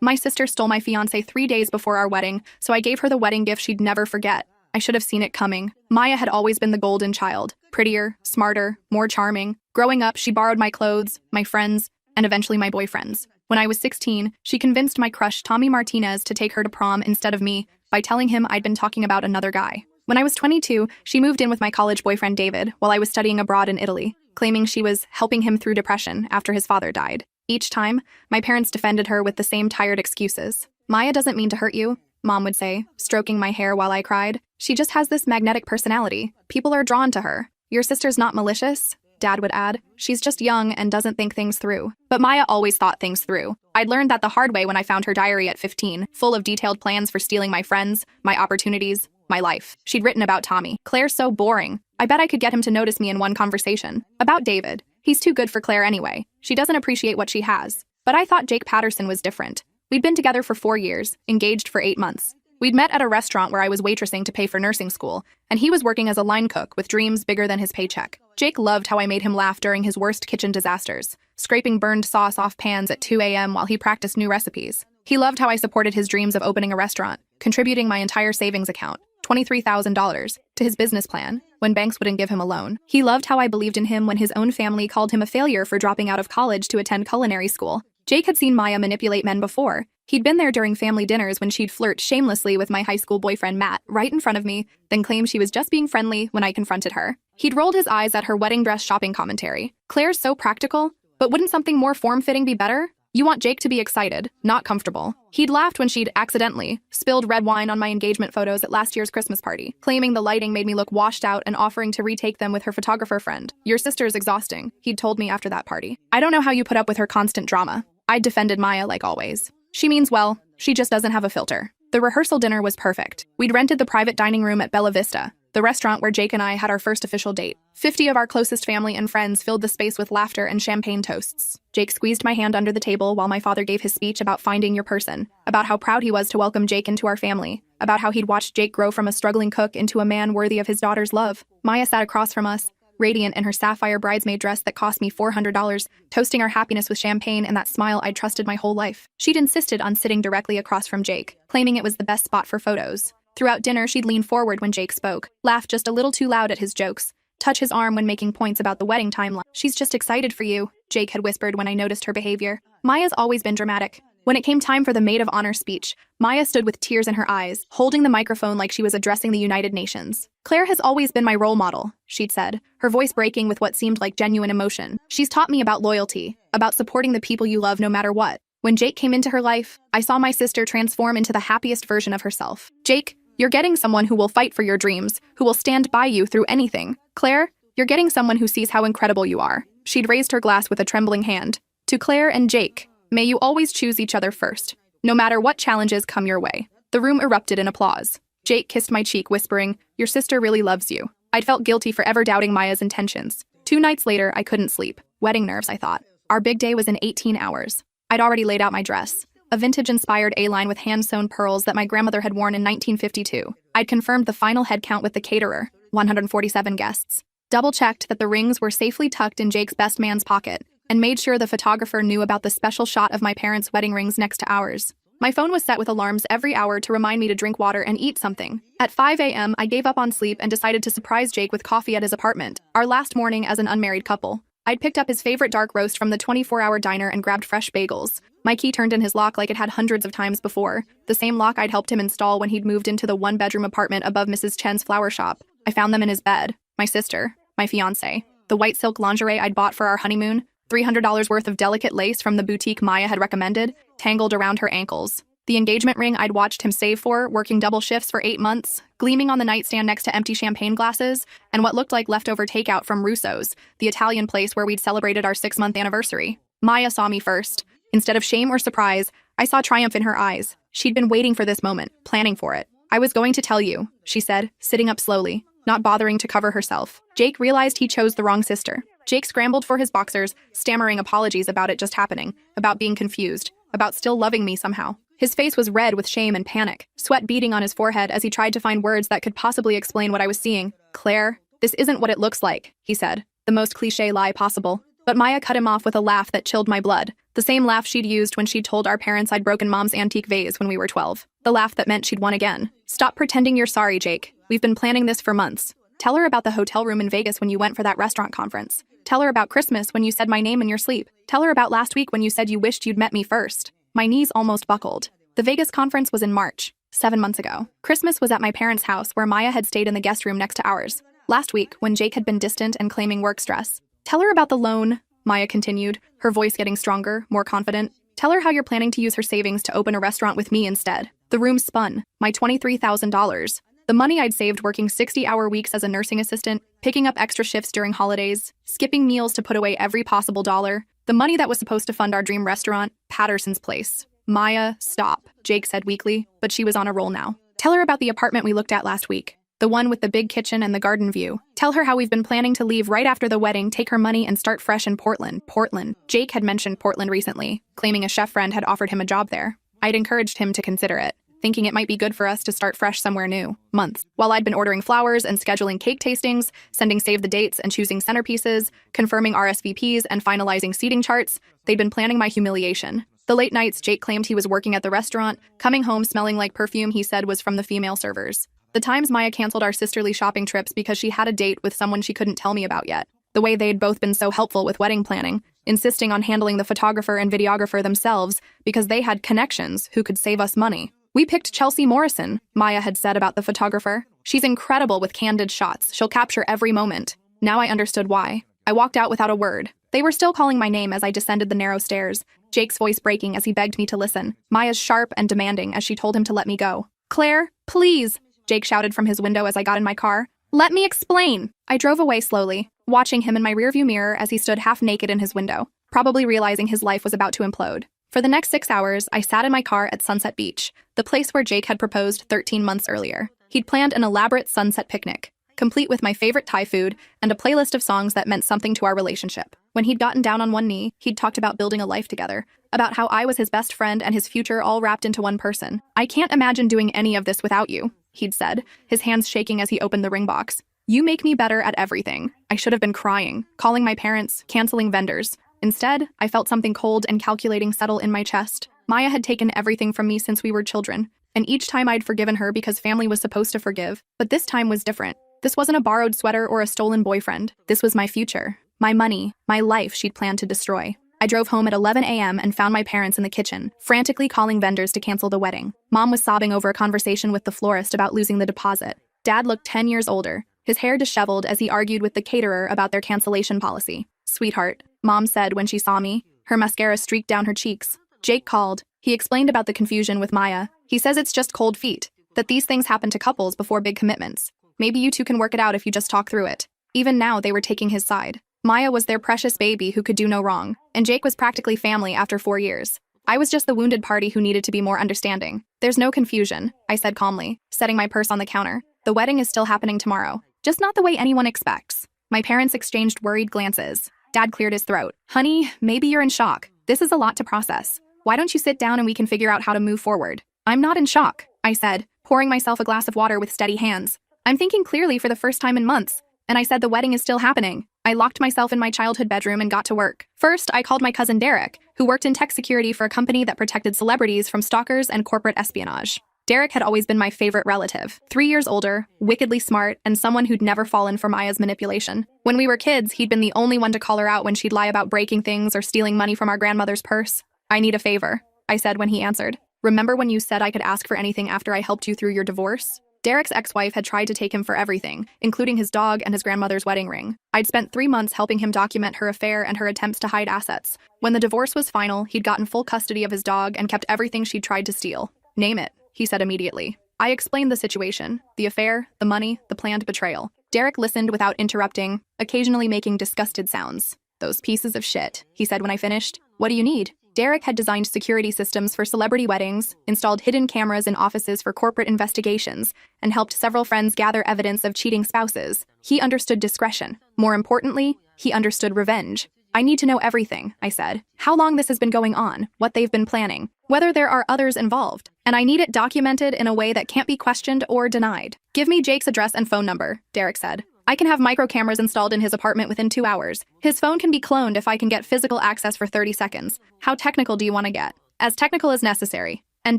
My sister stole my fiancé 3 days before our wedding, so I gave her the wedding gift she'd never forget. I should have seen it coming. Maya had always been the golden child. Prettier, smarter, more charming. Growing up, she borrowed my clothes, my friends, and eventually my boyfriends. When I was 16, she convinced my crush Tommy Martinez to take her to prom instead of me by telling him I'd been talking about another guy. When I was 22, she moved in with my college boyfriend David while I was studying abroad in Italy, claiming she was helping him through depression after his father died. Each time, my parents defended her with the same tired excuses. Maya doesn't mean to hurt you, Mom would say, stroking my hair while I cried. She just has this magnetic personality. People are drawn to her. Your sister's not malicious, Dad would add. She's just young and doesn't think things through. But Maya always thought things through. I'd learned that the hard way when I found her diary at 15, full of detailed plans for stealing my friends, my opportunities, my life. She'd written about Tommy. Claire's so boring. I bet I could get him to notice me in one conversation. About David. He's too good for Claire anyway. She doesn't appreciate what she has. But I thought Jake Patterson was different. We'd been together for 4 years, engaged for 8 months. We'd met at a restaurant where I was waitressing to pay for nursing school, and he was working as a line cook with dreams bigger than his paycheck. Jake loved how I made him laugh during his worst kitchen disasters, scraping burned sauce off pans at 2 a.m. while he practiced new recipes. He loved how I supported his dreams of opening a restaurant, contributing my entire savings account, $23,000, to his business plan, when banks wouldn't give him a loan. He loved how I believed in him when his own family called him a failure for dropping out of college to attend culinary school. Jake had seen Maya manipulate men before. He'd been there during family dinners when she'd flirt shamelessly with my high school boyfriend Matt right in front of me, then claim she was just being friendly when I confronted her. He'd rolled his eyes at her wedding dress shopping commentary. Claire's so practical, but wouldn't something more form-fitting be better? You want Jake to be excited, not comfortable. He'd laughed when she'd accidentally spilled red wine on my engagement photos at last year's Christmas party, claiming the lighting made me look washed out and offering to retake them with her photographer friend. Your sister is exhausting, he'd told me after that party. I don't know how you put up with her constant drama. I'd defended Maya like always. She means well, she just doesn't have a filter. The rehearsal dinner was perfect. We'd rented the private dining room at Bella Vista, the restaurant where Jake and I had our first official date. 50 of our closest family and friends filled the space with laughter and champagne toasts. Jake squeezed my hand under the table while my father gave his speech about finding your person, about how proud he was to welcome Jake into our family, about how he'd watched Jake grow from a struggling cook into a man worthy of his daughter's love. Maya sat across from us, radiant in her sapphire bridesmaid dress that cost me $400, toasting our happiness with champagne and that smile I'd trusted my whole life. She'd insisted on sitting directly across from Jake, claiming it was the best spot for photos. Throughout dinner, she'd lean forward when Jake spoke, laugh just a little too loud at his jokes, touch his arm when making points about the wedding timeline. She's just excited for you, Jake had whispered when I noticed her behavior. Maya's always been dramatic. When it came time for the maid of honor speech, Maya stood with tears in her eyes, holding the microphone like she was addressing the United Nations. Claire has always been my role model, she'd said, her voice breaking with what seemed like genuine emotion. She's taught me about loyalty, about supporting the people you love no matter what. When Jake came into her life, I saw my sister transform into the happiest version of herself. Jake, you're getting someone who will fight for your dreams, who will stand by you through anything. Claire, you're getting someone who sees how incredible you are. She'd raised her glass with a trembling hand. To Claire and Jake, may you always choose each other first, no matter what challenges come your way. The room erupted in applause. Jake kissed my cheek, whispering, your sister really loves you. I'd felt guilty for ever doubting Maya's intentions. 2 nights later, I couldn't sleep. Wedding nerves, I thought. Our big day was in 18 hours. I'd already laid out my dress, a vintage-inspired A-line with hand-sewn pearls that my grandmother had worn in 1952. I'd confirmed the final head count with the caterer, 147 guests. Double-checked that the rings were safely tucked in Jake's best man's pocket, and made sure the photographer knew about the special shot of my parents' wedding rings next to ours. My phone was set with alarms every hour to remind me to drink water and eat something. At 5 a.m., I gave up on sleep and decided to surprise Jake with coffee at his apartment, our last morning as an unmarried couple. I'd picked up his favorite dark roast from the 24-hour diner and grabbed fresh bagels. My key turned in his lock like it had hundreds of times before, the same lock I'd helped him install when he'd moved into the 1-bedroom apartment above Mrs. Chen's flower shop. I found them in his bed, my sister, my fiancé, the white silk lingerie I'd bought for our honeymoon, $300 worth of delicate lace from the boutique Maya had recommended, tangled around her ankles. The engagement ring I'd watched him save for, working double shifts for 8 months, gleaming on the nightstand next to empty champagne glasses, and what looked like leftover takeout from Russo's, the Italian place where we'd celebrated our 6-month anniversary. Maya saw me first. Instead of shame or surprise, I saw triumph in her eyes. She'd been waiting for this moment, planning for it. I was going to tell you, she said, sitting up slowly, not bothering to cover herself. Jake realized he chose the wrong sister. Jake scrambled for his boxers, stammering apologies about it just happening, about being confused, about still loving me somehow. His face was red with shame and panic, sweat beading on his forehead as he tried to find words that could possibly explain what I was seeing. Claire, this isn't what it looks like, he said, the most cliché lie possible. But Maya cut him off with a laugh that chilled my blood. The same laugh she'd used when she'd told our parents I'd broken Mom's antique vase when we were 12. The laugh that meant she'd won again. Stop pretending you're sorry, Jake. We've been planning this for months. Tell her about the hotel room in Vegas when you went for that restaurant conference. Tell her about Christmas when you said my name in your sleep. Tell her about last week when you said you wished you'd met me first. My knees almost buckled. The Vegas conference was in March, 7 months ago. Christmas was at my parents' house where Maya had stayed in the guest room next to ours. Last week, when Jake had been distant and claiming work stress. Tell her about the loan, Maya continued, her voice getting stronger, more confident. Tell her how you're planning to use her savings to open a restaurant with me instead. The room spun. My $23,000. The money I'd saved working 60-hour weeks as a nursing assistant, picking up extra shifts during holidays, skipping meals to put away every possible dollar. The money that was supposed to fund our dream restaurant, Patterson's Place. Maya, stop, Jake said weakly, but she was on a roll now. Tell her about the apartment we looked at last week. The one with the big kitchen and the garden view. Tell her how we've been planning to leave right after the wedding, take her money, and start fresh in Portland. Portland. Jake had mentioned Portland recently, claiming a chef friend had offered him a job there. I'd encouraged him to consider it, thinking it might be good for us to start fresh somewhere new. Months. While I'd been ordering flowers and scheduling cake tastings, sending save the dates and choosing centerpieces, confirming RSVPs and finalizing seating charts, they'd been planning my humiliation. The late nights Jake claimed he was working at the restaurant, coming home smelling like perfume he said was from the female servers. The times Maya canceled our sisterly shopping trips because she had a date with someone she couldn't tell me about yet. The way they'd both been so helpful with wedding planning, insisting on handling the photographer and videographer themselves because they had connections who could save us money. We picked Chelsea Morrison, Maya had said about the photographer. She's incredible with candid shots. She'll capture every moment. Now I understood why. I walked out without a word. They were still calling my name as I descended the narrow stairs, Jake's voice breaking as he begged me to listen, Maya's sharp and demanding as she told him to let me go. Claire, please, Jake shouted from his window as I got in my car. Let me explain. I drove away slowly, watching him in my rearview mirror as he stood half naked in his window, probably realizing his life was about to implode. For the next 6 hours, I sat in my car at Sunset Beach, the place where Jake had proposed 13 months earlier. He'd planned an elaborate sunset picnic, complete with my favorite Thai food and a playlist of songs that meant something to our relationship. When he'd gotten down on one knee, he'd talked about building a life together, about how I was his best friend and his future all wrapped into one person. I can't imagine doing any of this without you, he'd said, his hands shaking as he opened the ring box. You make me better at everything. I should have been crying, calling my parents, canceling vendors. Instead, I felt something cold and calculating settle in my chest. Maya had taken everything from me since we were children, and each time I'd forgiven her because family was supposed to forgive. But this time was different. This wasn't a borrowed sweater or a stolen boyfriend. This was my future, my money, my life she'd planned to destroy. I drove home at 11 a.m. and found my parents in the kitchen, frantically calling vendors to cancel the wedding. Mom was sobbing over a conversation with the florist about losing the deposit. Dad looked 10 years older, his hair disheveled as he argued with the caterer about their cancellation policy. Sweetheart, Mom said when she saw me, her mascara streaked down her cheeks. Jake called. He explained about the confusion with Maya. He says it's just cold feet, that these things happen to couples before big commitments. Maybe you two can work it out if you just talk through it. Even now, they were taking his side. Maya was their precious baby who could do no wrong, and Jake was practically family after 4 years. I was just the wounded party who needed to be more understanding. There's no confusion, I said calmly, setting my purse on the counter. The wedding is still happening tomorrow, just not the way anyone expects. My parents exchanged worried glances. Dad cleared his throat. Honey, maybe you're in shock. This is a lot to process. Why don't you sit down and we can figure out how to move forward? I'm not in shock, I said, pouring myself a glass of water with steady hands. I'm thinking clearly for the first time in months, and I said the wedding is still happening. I locked myself in my childhood bedroom and got to work. First, I called my cousin Derek, who worked in tech security for a company that protected celebrities from stalkers and corporate espionage. Derek had always been my favorite relative, 3 years older, wickedly smart, and someone who'd never fallen for Maya's manipulation. When we were kids, he'd been the only one to call her out when she'd lie about breaking things or stealing money from our grandmother's purse. I need a favor, I said when he answered. Remember when you said I could ask for anything after I helped you through your divorce? Derek's ex-wife had tried to take him for everything, including his dog and his grandmother's wedding ring. I'd spent 3 months helping him document her affair and her attempts to hide assets. When the divorce was final, he'd gotten full custody of his dog and kept everything she'd tried to steal. Name it, he said immediately. I explained the situation, the affair, the money, the planned betrayal. Derek listened without interrupting, occasionally making disgusted sounds. Those pieces of shit, he said when I finished. What do you need? Derek had designed security systems for celebrity weddings, installed hidden cameras in offices for corporate investigations, and helped several friends gather evidence of cheating spouses. He understood discretion. More importantly, he understood revenge. I need to know everything, I said. How long this has been going on, what they've been planning, whether there are others involved. And I need it documented in a way that can't be questioned or denied. Give me Jake's address and phone number, Derek said. I can have micro cameras installed in his apartment within 2 hours. His phone can be cloned if I can get physical access for 30 seconds. How technical do you want to get? As technical as necessary. And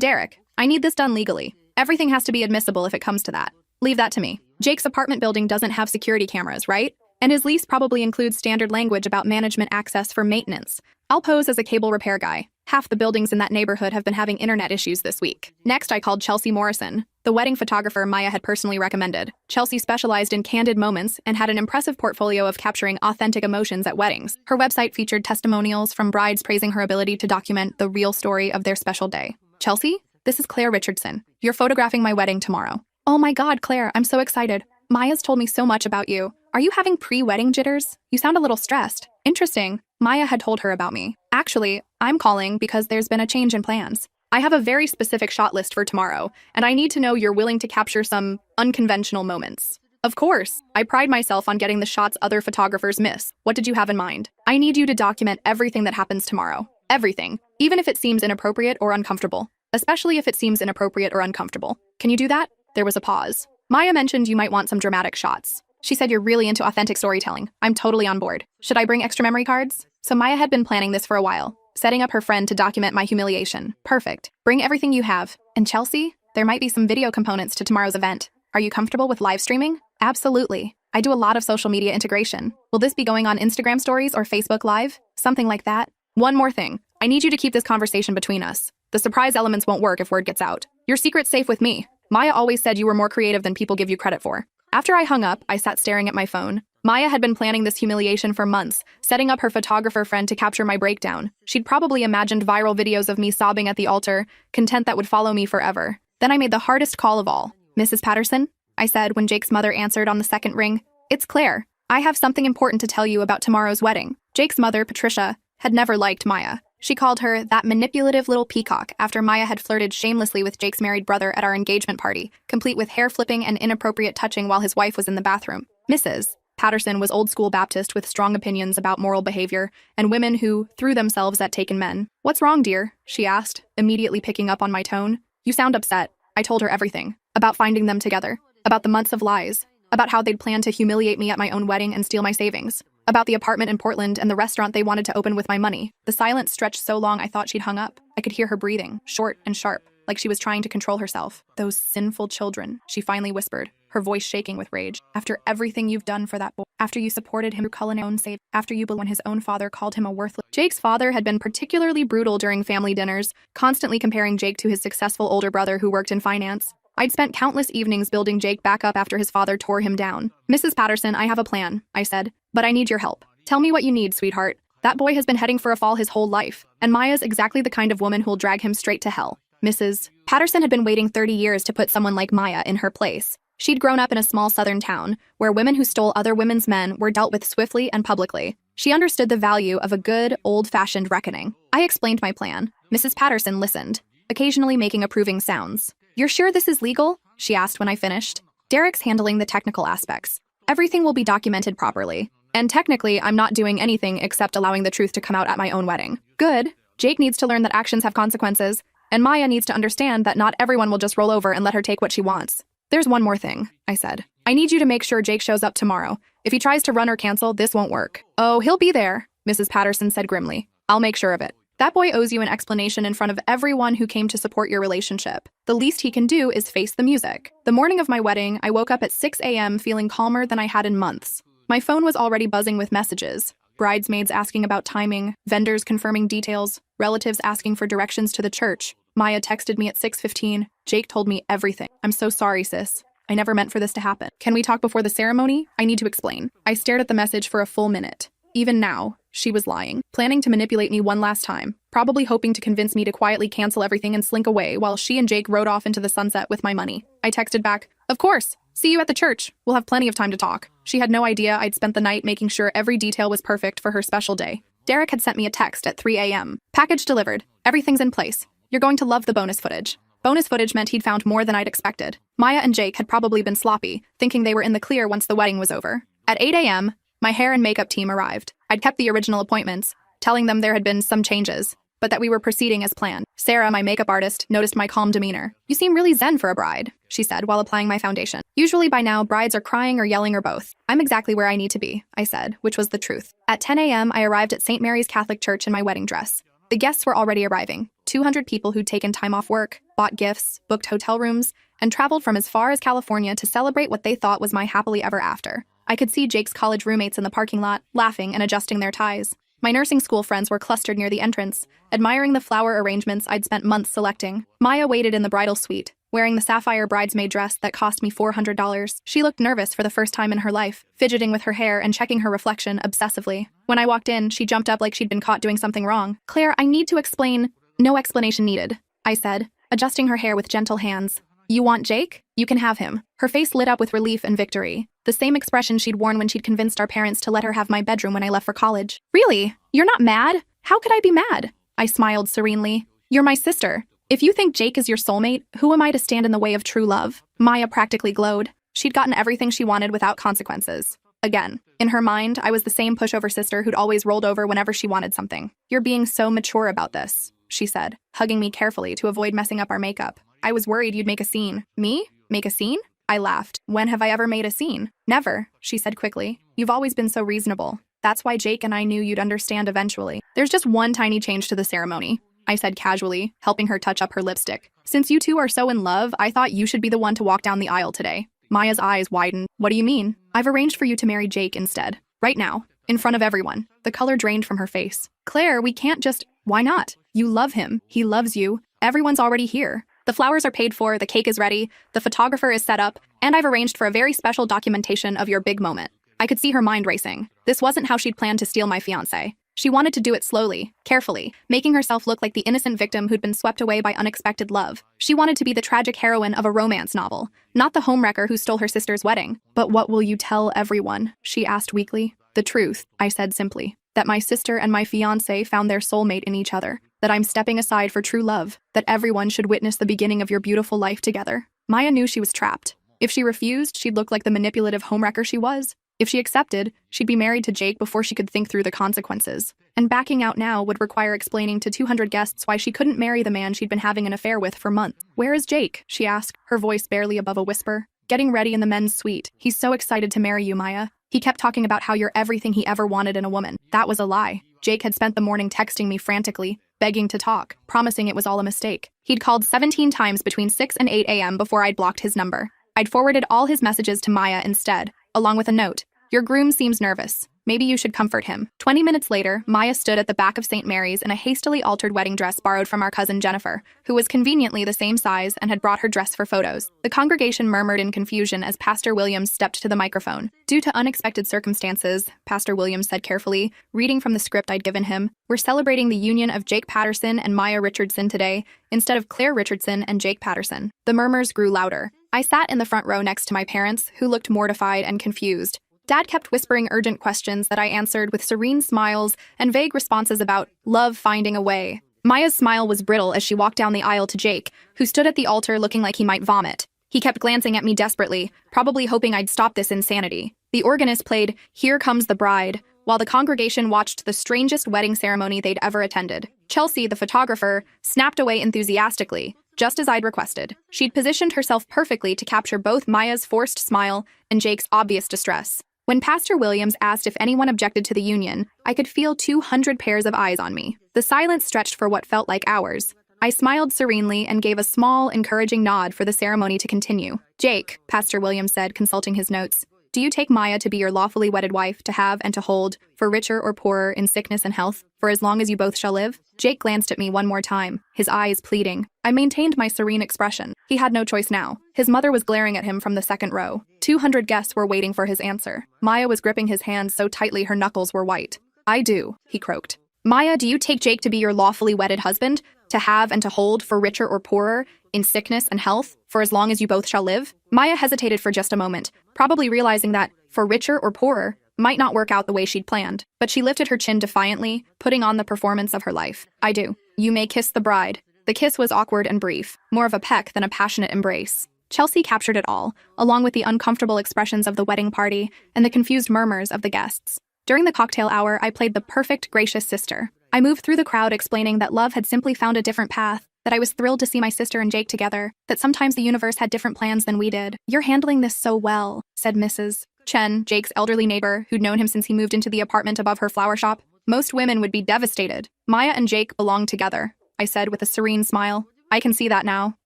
Derek, I need this done legally. Everything has to be admissible if it comes to that. Leave that to me. Jake's apartment building doesn't have security cameras, right? And his lease probably includes standard language about management access for maintenance. I'll pose as a cable repair guy. Half the buildings in that neighborhood have been having internet issues this week. Next, I called Chelsea Morrison, the wedding photographer Maya had personally recommended. Chelsea specialized in candid moments and had an impressive portfolio of capturing authentic emotions at weddings. Her website featured testimonials from brides praising her ability to document the real story of their special day. Chelsea, this is Claire Richardson. You're photographing my wedding tomorrow. Oh my God, Claire, I'm so excited. Maya's told me so much about you. Are you having pre-wedding jitters? You sound a little stressed. Interesting. Maya had told her about me. Actually, I'm calling because there's been a change in plans. I have a very specific shot list for tomorrow, and I need to know you're willing to capture some unconventional moments. Of course, I pride myself on getting the shots other photographers miss. What did you have in mind? I need you to document everything that happens tomorrow. Everything. Even if it seems inappropriate or uncomfortable. Especially if it seems inappropriate or uncomfortable. Can you do that? There was a pause. Maya mentioned you might want some dramatic shots. She said you're really into authentic storytelling. I'm totally on board. Should I bring extra memory cards? So Maya had been planning this for a while, setting up her friend to document my humiliation. Perfect. Bring everything you have. And Chelsea, there might be some video components to tomorrow's event. Are you comfortable with live streaming? Absolutely. I do a lot of social media integration. Will this be going on Instagram stories or Facebook Live? Something like that. One more thing. I need you to keep this conversation between us. The surprise elements won't work if word gets out. Your secret's safe with me. Maya always said you were more creative than people give you credit for. After I hung up, I sat staring at my phone. Maya had been planning this humiliation for months, setting up her photographer friend to capture my breakdown. She'd probably imagined viral videos of me sobbing at the altar, content that would follow me forever. Then I made the hardest call of all. Mrs. Patterson? I said when Jake's mother answered on the second ring. It's Claire. I have something important to tell you about tomorrow's wedding. Jake's mother, Patricia, had never liked Maya. She called her that manipulative little peacock after Maya had flirted shamelessly with Jake's married brother at our engagement party, complete with hair flipping and inappropriate touching while his wife was in the bathroom. Mrs. Patterson was old-school Baptist with strong opinions about moral behavior and women who threw themselves at taken men. What's wrong, dear? She asked, immediately picking up on my tone. You sound upset. I told her everything. About finding them together. About the months of lies. About how they'd planned to humiliate me at my own wedding and steal my savings. About the apartment in Portland and the restaurant they wanted to open with my money. The silence stretched so long I thought she'd hung up. I could hear her breathing, short and sharp, like she was trying to control herself. Those sinful children, she finally whispered, her voice shaking with rage. After everything you've done for that boy, after you supported him through culinary own save, after you when his own father called him a worthless. Jake's father had been particularly brutal during family dinners, constantly comparing Jake to his successful older brother who worked in finance. I'd spent countless evenings building Jake back up after his father tore him down. Mrs. Patterson, I have a plan, I said, but I need your help. Tell me what you need, sweetheart. That boy has been heading for a fall his whole life, and Maya's exactly the kind of woman who'll drag him straight to hell. Mrs. Patterson had been waiting 30 years to put someone like Maya in her place. She'd grown up in a small southern town, where women who stole other women's men were dealt with swiftly and publicly. She understood the value of a good, old-fashioned reckoning. I explained my plan. Mrs. Patterson listened, occasionally making approving sounds. You're sure this is legal? She asked when I finished. Derek's handling the technical aspects. Everything will be documented properly. And technically, I'm not doing anything except allowing the truth to come out at my own wedding. Good. Jake needs to learn that actions have consequences, and Maya needs to understand that not everyone will just roll over and let her take what she wants. There's one more thing, I said. I need you to make sure Jake shows up tomorrow. If he tries to run or cancel, this won't work. Oh, he'll be there, Mrs. Patterson said grimly. I'll make sure of it. That boy owes you an explanation in front of everyone who came to support your relationship. The least he can do is face the music. The morning of my wedding, I woke up at 6 a.m. feeling calmer than I had in months. My phone was already buzzing with messages. Bridesmaids asking about timing, vendors confirming details, relatives asking for directions to the church. Maya texted me at 6:15. Jake told me everything. I'm so sorry, sis. I never meant for this to happen. Can we talk before the ceremony? I need to explain. I stared at the message for a full minute. Even now, she was lying, planning to manipulate me one last time, probably hoping to convince me to quietly cancel everything and slink away while she and Jake rode off into the sunset with my money. I texted back, of course. See you at the church. We'll have plenty of time to talk. She had no idea I'd spent the night making sure every detail was perfect for her special day. Derek had sent me a text at 3 a.m. Package delivered. Everything's in place. You're going to love the bonus footage. Bonus footage meant he'd found more than I'd expected. Maya and Jake had probably been sloppy, thinking they were in the clear once the wedding was over. At 8 a.m., my hair and makeup team arrived. I'd kept the original appointments, telling them there had been some changes. but that we were proceeding as planned. Sarah, my makeup artist, noticed my calm demeanor. "You seem really zen for a bride," she said while applying my foundation. "Usually by now, brides are crying or yelling or both." "I'm exactly where I need to be," I said, which was the truth. At 10 a.m., I arrived at St. Mary's Catholic Church in my wedding dress. The guests were already arriving. 200 people who'd taken time off work, bought gifts, booked hotel rooms, and traveled from as far as California to celebrate what they thought was my happily ever after. I could see Jake's college roommates in the parking lot, laughing and adjusting their ties. My nursing school friends were clustered near the entrance, admiring the flower arrangements I'd spent months selecting. Maya waited in the bridal suite, wearing the sapphire bridesmaid dress that cost me $400. She looked nervous for the first time in her life, fidgeting with her hair and checking her reflection obsessively. When I walked in, she jumped up like she'd been caught doing something wrong. "Claire, I need to explain." "No explanation needed," I said, adjusting her hair with gentle hands. "You want Jake? You can have him." Her face lit up with relief and victory, the same expression she'd worn when she'd convinced our parents to let her have my bedroom when I left for college. "Really? You're not mad? How could I be mad?" I smiled serenely. "You're my sister. If you think Jake is your soulmate, who am I to stand in the way of true love?" Maya practically glowed. She'd gotten everything she wanted without consequences. Again, in her mind, I was the same pushover sister who'd always rolled over whenever she wanted something. "You're being so mature about this," she said, hugging me carefully to avoid messing up our makeup. "I was worried you'd make a scene." "Me? Make a scene?" I laughed. "When have I ever made a scene?" "Never," she said quickly. "You've always been so reasonable. That's why Jake and I knew you'd understand eventually. There's just one tiny change to the ceremony," I said casually, helping her touch up her lipstick. "Since you two are so in love, I thought you should be the one to walk down the aisle today." Maya's eyes widened. "What do you mean?" "I've arranged for you to marry Jake instead. Right now. In front of everyone." The color drained from her face. "Claire, we can't just—" "Why not? You love him. He loves you. Everyone's already here. The flowers are paid for, the cake is ready, the photographer is set up, and I've arranged for a very special documentation of your big moment." I could see her mind racing. This wasn't how she'd planned to steal my fiancé. She wanted to do it slowly, carefully, making herself look like the innocent victim who'd been swept away by unexpected love. She wanted to be the tragic heroine of a romance novel, not the homewrecker who stole her sister's wedding. "But what will you tell everyone?" she asked weakly. "The truth," I said simply. "That my sister and my fiancé found their soulmate in each other. That I'm stepping aside for true love. That everyone should witness the beginning of your beautiful life together." Maya knew she was trapped. If she refused, she'd look like the manipulative homewrecker she was. If she accepted, she'd be married to Jake before she could think through the consequences. And backing out now would require explaining to 200 guests why she couldn't marry the man she'd been having an affair with for months. "Where is Jake?" she asked, her voice barely above a whisper. "Getting ready in the men's suite. He's so excited to marry you, Maya. He kept talking about how you're everything he ever wanted in a woman." That was a lie. Jake had spent the morning texting me frantically, begging to talk, promising it was all a mistake. He'd called 17 times between 6 and 8 a.m. before I'd blocked his number. I'd forwarded all his messages to Maya instead, along with a note. "Your groom seems nervous. Maybe you should comfort him." 20 minutes later, Maya stood at the back of St. Mary's in a hastily altered wedding dress borrowed from our cousin Jennifer, who was conveniently the same size and had brought her dress for photos. The congregation murmured in confusion as Pastor Williams stepped to the microphone. "Due to unexpected circumstances," Pastor Williams said carefully, reading from the script I'd given him, "we're celebrating the union of Jake Patterson and Maya Richardson today, instead of Claire Richardson and Jake Patterson." The murmurs grew louder. I sat in the front row next to my parents, who looked mortified and confused. Dad kept whispering urgent questions that I answered with serene smiles and vague responses about love finding a way. Maya's smile was brittle as she walked down the aisle to Jake, who stood at the altar looking like he might vomit. He kept glancing at me desperately, probably hoping I'd stop this insanity. The organist played "Here Comes the Bride," while the congregation watched the strangest wedding ceremony they'd ever attended. Chelsea, the photographer, snapped away enthusiastically, just as I'd requested. She'd positioned herself perfectly to capture both Maya's forced smile and Jake's obvious distress. When Pastor Williams asked if anyone objected to the union, I could feel 200 pairs of eyes on me. The silence stretched for what felt like hours. I smiled serenely and gave a small, encouraging nod for the ceremony to continue. "Jake," Pastor Williams said, consulting his notes, "do you take Maya to be your lawfully wedded wife, to have and to hold, for richer or poorer, in sickness and health, for as long as you both shall live?" Jake glanced at me one more time, his eyes pleading. I maintained my serene expression. He had no choice now. His mother was glaring at him from the second row. 200 guests were waiting for his answer. Maya was gripping his hands so tightly her knuckles were white. "I do," he croaked. "Maya, do you take Jake to be your lawfully wedded husband, to have and to hold, for richer or poorer, in sickness and health, for as long as you both shall live?" Maya hesitated for just a moment, probably realizing that "for richer or poorer" might not work out the way she'd planned. But she lifted her chin defiantly, putting on the performance of her life. "I do. You may kiss the bride." The kiss was awkward and brief, more of a peck than a passionate embrace. Chelsea captured it all, along with the uncomfortable expressions of the wedding party and the confused murmurs of the guests. During the cocktail hour, I played the perfect gracious sister. I moved through the crowd explaining that love had simply found a different path, that I was thrilled to see my sister and Jake together, that sometimes the universe had different plans than we did. "You're handling this so well," said Mrs. Chen, Jake's elderly neighbor, who'd known him since he moved into the apartment above her flower shop. "Most women would be devastated. Maya and Jake belong together," I said with a serene smile. "I can see that now.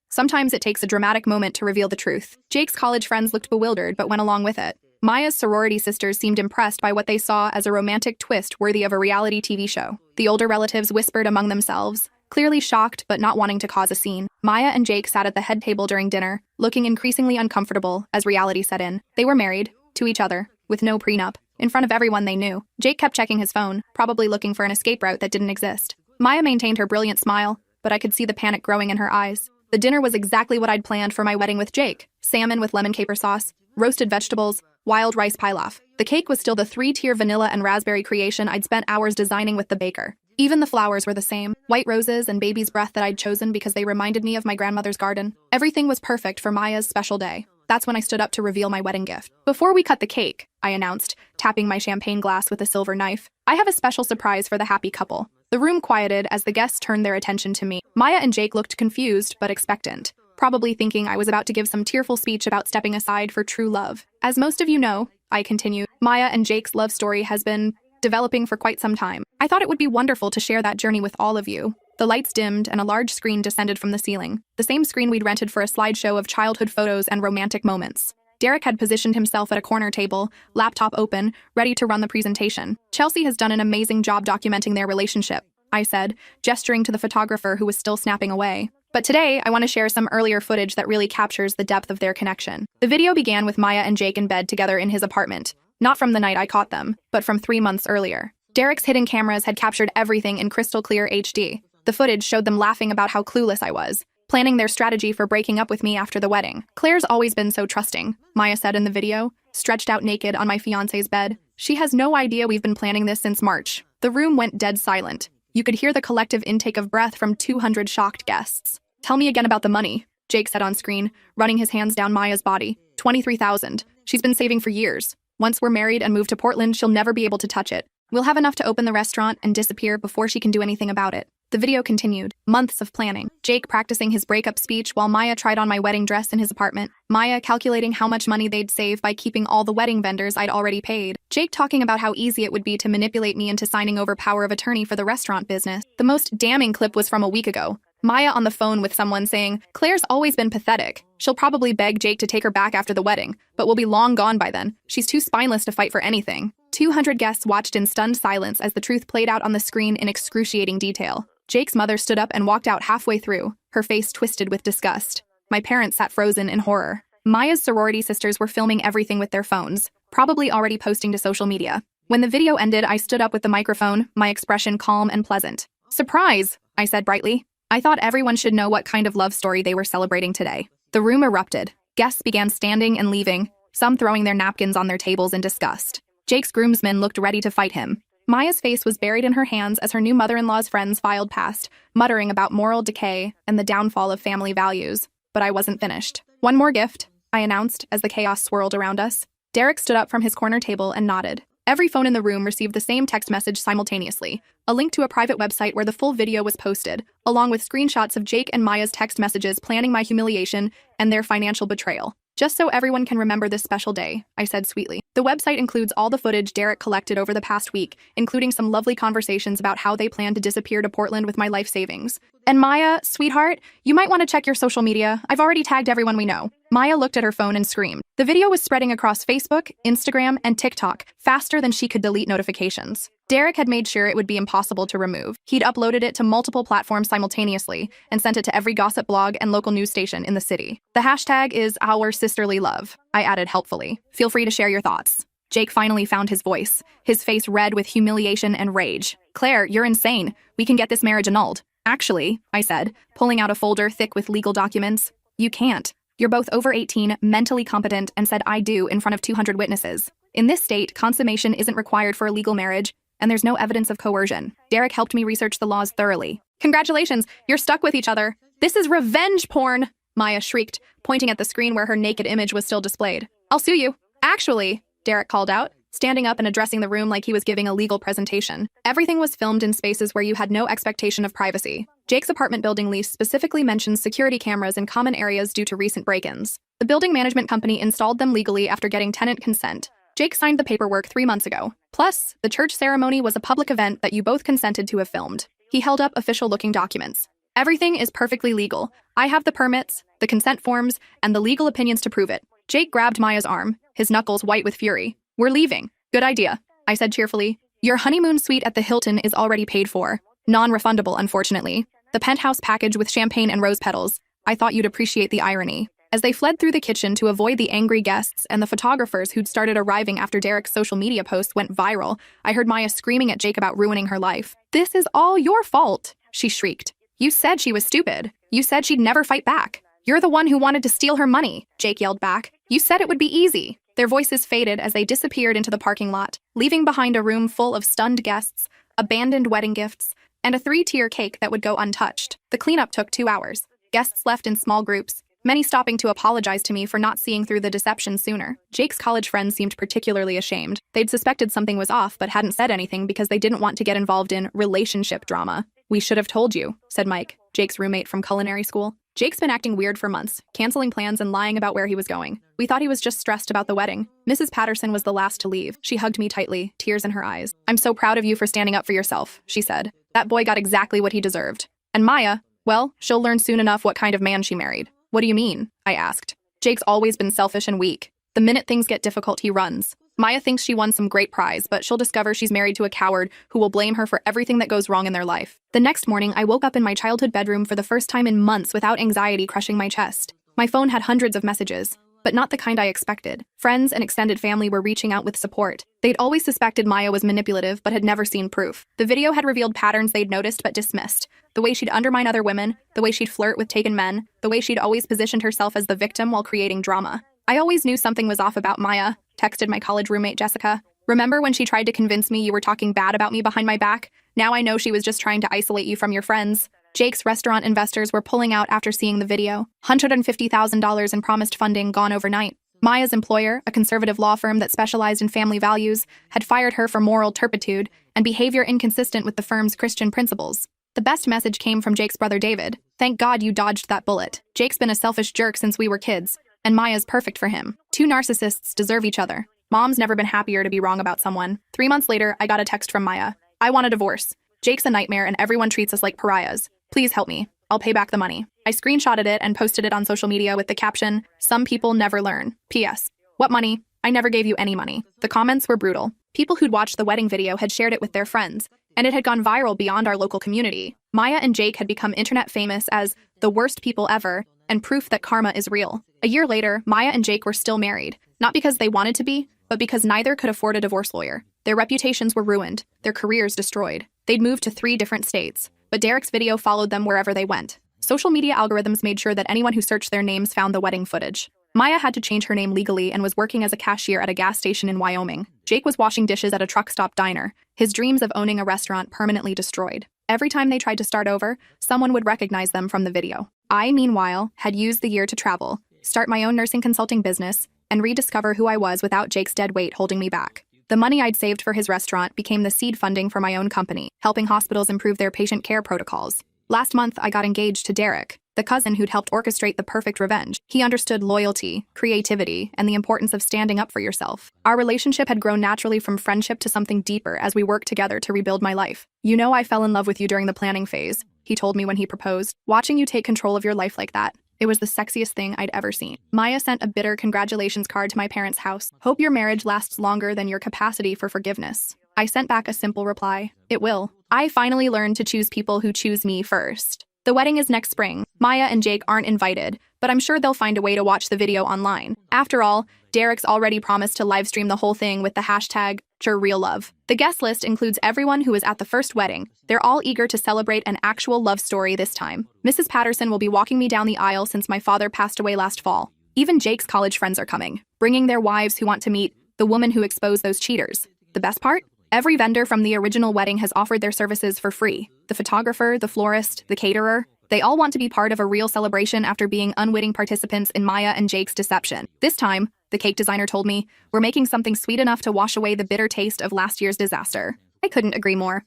Sometimes it takes a dramatic moment to reveal the truth." Jake's college friends looked bewildered but went along with it. Maya's sorority sisters seemed impressed by what they saw as a romantic twist worthy of a reality TV show. The older relatives whispered among themselves, clearly shocked but not wanting to cause a scene. Maya and Jake sat at the head table during dinner, looking increasingly uncomfortable as reality set in. They were married, to each other, with no prenup, in front of everyone they knew. Jake kept checking his phone, probably looking for an escape route that didn't exist. Maya maintained her brilliant smile, but I could see the panic growing in her eyes. The dinner was exactly what I'd planned for my wedding with Jake. Salmon with lemon caper sauce, roasted vegetables, wild rice pilaf. The cake was still the 3-tier vanilla and raspberry creation I'd spent hours designing with the baker. Even the flowers were the same, white roses and baby's breath that I'd chosen because they reminded me of my grandmother's garden. Everything was perfect for Maya's special day. That's when I stood up to reveal my wedding gift. "Before we cut the cake," I announced, tapping my champagne glass with a silver knife, "I have a special surprise for the happy couple." The room quieted as the guests turned their attention to me. Maya and Jake looked confused but expectant, probably thinking I was about to give some tearful speech about stepping aside for true love. "As most of you know," I continued, "Maya and Jake's love story has been developing for quite some time. I thought it would be wonderful to share that journey with all of you." The lights dimmed and a large screen descended from the ceiling, the same screen we'd rented for a slideshow of childhood photos and romantic moments. Derek had positioned himself at a corner table, laptop open, ready to run the presentation. "Chelsea has done an amazing job documenting their relationship," I said, gesturing to the photographer who was still snapping away. "But today, I want to share some earlier footage that really captures the depth of their connection." The video began with Maya and Jake in bed together in his apartment, not from the night I caught them, but from 3 months earlier. Derek's hidden cameras had captured everything in crystal clear HD. The footage showed them laughing about how clueless I was, planning their strategy for breaking up with me after the wedding. "Claire's always been so trusting," Maya said in the video, stretched out naked on my fiancé's bed. "She has no idea we've been planning this since March." The room went dead silent. You could hear the collective intake of breath from 200 shocked guests. "Tell me again about the money," Jake said on screen, running his hands down Maya's body. "$23,000. She's been saving for years. Once we're married and move to Portland, she'll never be able to touch it. We'll have enough to open the restaurant and disappear before she can do anything about it." The video continued. Months of planning. Jake practicing his breakup speech while Maya tried on my wedding dress in his apartment. Maya calculating how much money they'd save by keeping all the wedding vendors I'd already paid. Jake talking about how easy it would be to manipulate me into signing over power of attorney for the restaurant business. The most damning clip was from a week ago. Maya on the phone with someone saying, "Claire's always been pathetic. She'll probably beg Jake to take her back after the wedding, but we'll be long gone by then. She's too spineless to fight for anything." 200 guests watched in stunned silence as the truth played out on the screen in excruciating detail. Jake's mother stood up and walked out halfway through, her face twisted with disgust. My parents sat frozen in horror. Maya's sorority sisters were filming everything with their phones, probably already posting to social media. When the video ended, I stood up with the microphone, my expression calm and pleasant. "Surprise," I said brightly. I thought everyone should know what kind of love story they were celebrating today. The room erupted. Guests began standing and leaving, some throwing their napkins on their tables in disgust. Jake's groomsmen looked ready to fight him. Maya's face was buried in her hands as her new mother-in-law's friends filed past, muttering about moral decay and the downfall of family values. But I wasn't finished. "One more gift," I announced as the chaos swirled around us. Derek stood up from his corner table and nodded. Every phone in the room received the same text message simultaneously, a link to a private website where the full video was posted, along with screenshots of Jake and Maya's text messages planning my humiliation and their financial betrayal. "Just so everyone can remember this special day," I said sweetly. The website includes all the footage Derek collected over the past week, including some lovely conversations about how they plan to disappear to Portland with my life savings. "And Maya, sweetheart, you might want to check your social media. I've already tagged everyone we know." Maya looked at her phone and screamed. The video was spreading across Facebook, Instagram, and TikTok faster than she could delete notifications. Derek had made sure it would be impossible to remove. He'd uploaded it to multiple platforms simultaneously and sent it to every gossip blog and local news station in the city. "The hashtag is our sisterly love," I added helpfully. "Feel free to share your thoughts." Jake finally found his voice, his face red with humiliation and rage. "Claire, you're insane. We can get this marriage annulled." "Actually," I said, pulling out a folder thick with legal documents, "you can't. You're both over 18, mentally competent, and said 'I do' in front of 200 witnesses. In this state, consummation isn't required for a legal marriage, and there's no evidence of coercion." Derek helped me research the laws thoroughly. "Congratulations, you're stuck with each other. This is revenge porn," Maya shrieked, pointing at the screen where her naked image was still displayed. "I'll sue you." "Actually," Derek called out, standing up and addressing the room like he was giving a legal presentation. Everything was filmed in spaces where you had no expectation of privacy. Jake's apartment building lease specifically mentions security cameras in common areas due to recent break-ins. The building management company installed them legally after getting tenant consent. Jake signed the paperwork 3 months ago. Plus, the church ceremony was a public event that you both consented to have filmed. He held up official-looking documents. Everything is perfectly legal. I have the permits, the consent forms, and the legal opinions to prove it. Jake grabbed Maya's arm, his knuckles white with fury. We're leaving. Good idea, I said cheerfully. Your honeymoon suite at the Hilton is already paid for. Non-refundable, unfortunately. The penthouse package with champagne and rose petals. I thought you'd appreciate the irony. As they fled through the kitchen to avoid the angry guests and the photographers who'd started arriving after Derek's social media post went viral, I heard Maya screaming at Jake about ruining her life. This is all your fault, she shrieked. You said she was stupid. You said she'd never fight back. You're the one who wanted to steal her money, Jake yelled back. You said it would be easy. Their voices faded as they disappeared into the parking lot, leaving behind a room full of stunned guests, abandoned wedding gifts, and a 3-tier cake that would go untouched. The cleanup took 2 hours. Guests left in small groups, many stopping to apologize to me for not seeing through the deception sooner. Jake's college friends seemed particularly ashamed. They'd suspected something was off but hadn't said anything because they didn't want to get involved in relationship drama. We should have told you, said Mike, Jake's roommate from culinary school. Jake's been acting weird for months, canceling plans and lying about where he was going. We thought he was just stressed about the wedding. Mrs. Patterson was the last to leave. She hugged me tightly, tears in her eyes. I'm so proud of you for standing up for yourself, she said. That boy got exactly what he deserved. And Maya, well, she'll learn soon enough what kind of man she married. What do you mean? I asked. Jake's always been selfish and weak. The minute things get difficult, he runs. Maya thinks she won some great prize, but she'll discover she's married to a coward who will blame her for everything that goes wrong in their life. The next morning, I woke up in my childhood bedroom for the first time in months without anxiety crushing my chest. My phone had hundreds of messages, but not the kind I expected. Friends and extended family were reaching out with support. They'd always suspected Maya was manipulative, but had never seen proof. The video had revealed patterns they'd noticed but dismissed. The way she'd undermine other women, the way she'd flirt with taken men, the way she'd always positioned herself as the victim while creating drama. I always knew something was off about Maya, texted my college roommate Jessica. Remember when she tried to convince me you were talking bad about me behind my back? Now I know she was just trying to isolate you from your friends. Jake's restaurant investors were pulling out after seeing the video. $150,000 in promised funding gone overnight. Maya's employer, a conservative law firm that specialized in family values, had fired her for moral turpitude and behavior inconsistent with the firm's Christian principles. The best message came from Jake's brother David. Thank God you dodged that bullet. Jake's been a selfish jerk since we were kids, and Maya's perfect for him. 2 narcissists deserve each other. Mom's never been happier to be wrong about someone. 3 months later, I got a text from Maya. I want a divorce. Jake's a nightmare and everyone treats us like pariahs. Please help me. I'll pay back the money. I screenshotted it and posted it on social media with the caption, "Some people never learn. P.S. What money? I never gave you any money." The comments were brutal. People who'd watched the wedding video had shared it with their friends, and it had gone viral beyond our local community. Maya and Jake had become internet famous as the worst people ever and proof that karma is real. A year later, Maya and Jake were still married, not because they wanted to be, but because neither could afford a divorce lawyer. Their reputations were ruined, their careers destroyed. They'd moved to 3 different states, but Derek's video followed them wherever they went. Social media algorithms made sure that anyone who searched their names found the wedding footage. Maya had to change her name legally and was working as a cashier at a gas station in Wyoming. Jake was washing dishes at a truck stop diner, his dreams of owning a restaurant permanently destroyed. Every time they tried to start over, someone would recognize them from the video. I, meanwhile, had used the year to travel, start my own nursing consulting business, and rediscover who I was without Jake's dead weight holding me back. The money I'd saved for his restaurant became the seed funding for my own company, helping hospitals improve their patient care protocols. Last month, I got engaged to Derek, the cousin who'd helped orchestrate the perfect revenge. He understood loyalty, creativity, and the importance of standing up for yourself. Our relationship had grown naturally from friendship to something deeper as we worked together to rebuild my life. "You know I fell in love with you during the planning phase," he told me when he proposed. "Watching you take control of your life like that, it was the sexiest thing I'd ever seen." Maya sent a bitter congratulations card to my parents' house. "Hope your marriage lasts longer than your capacity for forgiveness." I sent back a simple reply. "It will. I finally learned to choose people who choose me first." The wedding is next spring. Maya and Jake aren't invited, but I'm sure they'll find a way to watch the video online. After all, Derek's already promised to livestream the whole thing with the hashtag #RealLove. The guest list includes everyone who was at the first wedding. They're all eager to celebrate an actual love story this time. Mrs. Patterson will be walking me down the aisle since my father passed away last fall. Even Jake's college friends are coming, bringing their wives who want to meet the woman who exposed those cheaters. The best part? Every vendor from the original wedding has offered their services for free. The photographer, the florist, the caterer. They all want to be part of a real celebration after being unwitting participants in Maya and Jake's deception. This time, the cake designer told me. We're making something sweet enough to wash away the bitter taste of last year's disaster. I couldn't agree more.